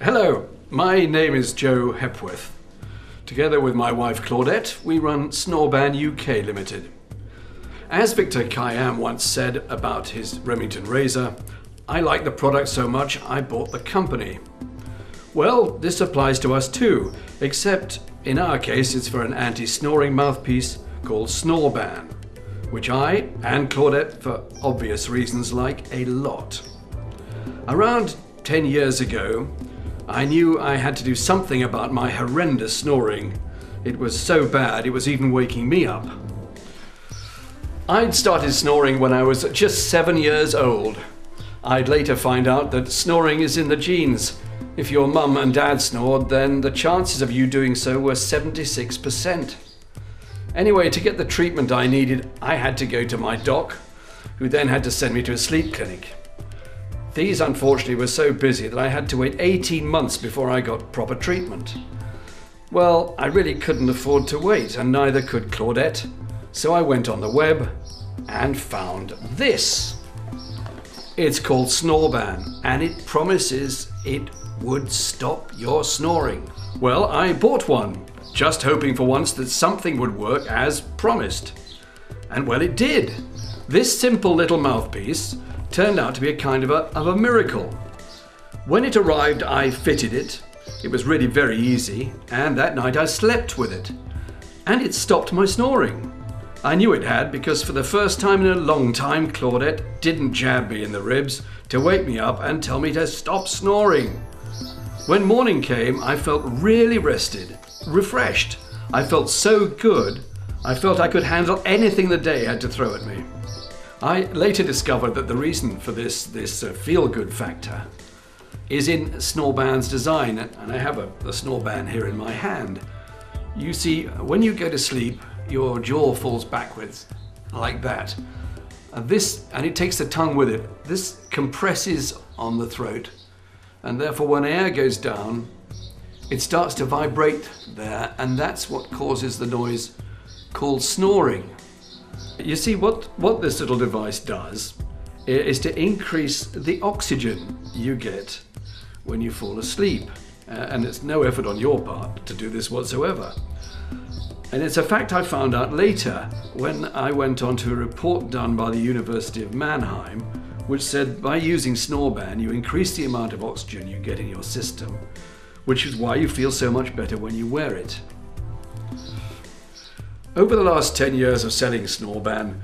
Hello, my name is Joe Hepworth. Together with my wife Claudette, we run Snorban UK Limited. As Victor Khayyam once said about his Remington razor, I like the product so much I bought the company. Well, this applies to us too, except in our case it's for an anti-snoring mouthpiece called Snorban, which I and Claudette, for obvious reasons, like a lot. Around 10 years ago, I knew I had to do something about my horrendous snoring. It was so bad it was even waking me up. I'd started snoring when I was just 7 years old. I'd later find out that snoring is in the genes. If your mum and dad snored, then the chances of you doing so were 76%. Anyway, to get the treatment I needed, I had to go to my doc, who then had to send me to a sleep clinic. These unfortunately were so busy that I had to wait 18 months before I got proper treatment. Well, I really couldn't afford to wait, and neither could Claudette, so I went on the web and found this. It's called Snorban, and it promises it would stop your snoring. Well, I bought one, just hoping for once that something would work as promised. And well, it did. This simple little mouthpiece turned out to be a kind of a miracle. When it arrived, I fitted it. It was really very easy, and that night I slept with it. And it stopped my snoring. I knew it had because for the first time in a long time, Claudette didn't jab me in the ribs to wake me up and tell me to stop snoring. When morning came, I felt really rested, refreshed. I felt so good, I felt I could handle anything the day had to throw at me. I later discovered that the reason for this feel-good factor is in Snorban's design, and I have a Snorban here in my hand. You see, when you go to sleep, your jaw falls backwards, like that. And it takes the tongue with it. This compresses on the throat, and therefore when air goes down, it starts to vibrate there, and that's what causes the noise called snoring. You see, what this little device does is to increase the oxygen you get when you fall asleep. And it's no effort on your part to do this whatsoever. And it's a fact I found out later when I went on to a report done by the University of Mannheim, which said by using Snorban you increase the amount of oxygen you get in your system, which is why you feel so much better when you wear it. Over the last 10 years of selling Snorban,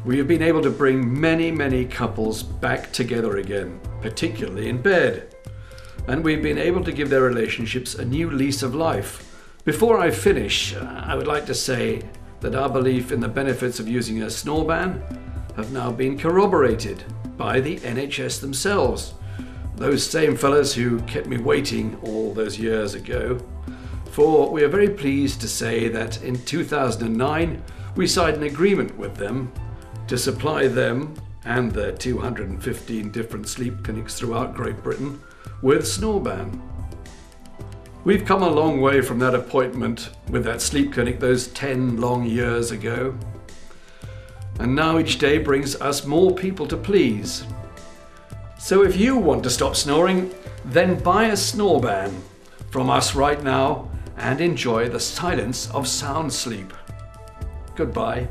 we have been able to bring many couples back together again, particularly in bed. And we've been able to give their relationships a new lease of life. Before I finish, I would like to say that our belief in the benefits of using a Snorban have now been corroborated by the NHS themselves. Those same fellas who kept me waiting all those years ago. For we are very pleased to say that in 2009 we signed an agreement with them to supply them and their 215 different sleep clinics throughout Great Britain with Snorban. We've come a long way from that appointment with that sleep clinic those 10 long years ago. And now each day brings us more people to please. So if you want to stop snoring, then buy a Snorban from us right now and enjoy the silence of sound sleep. Goodbye.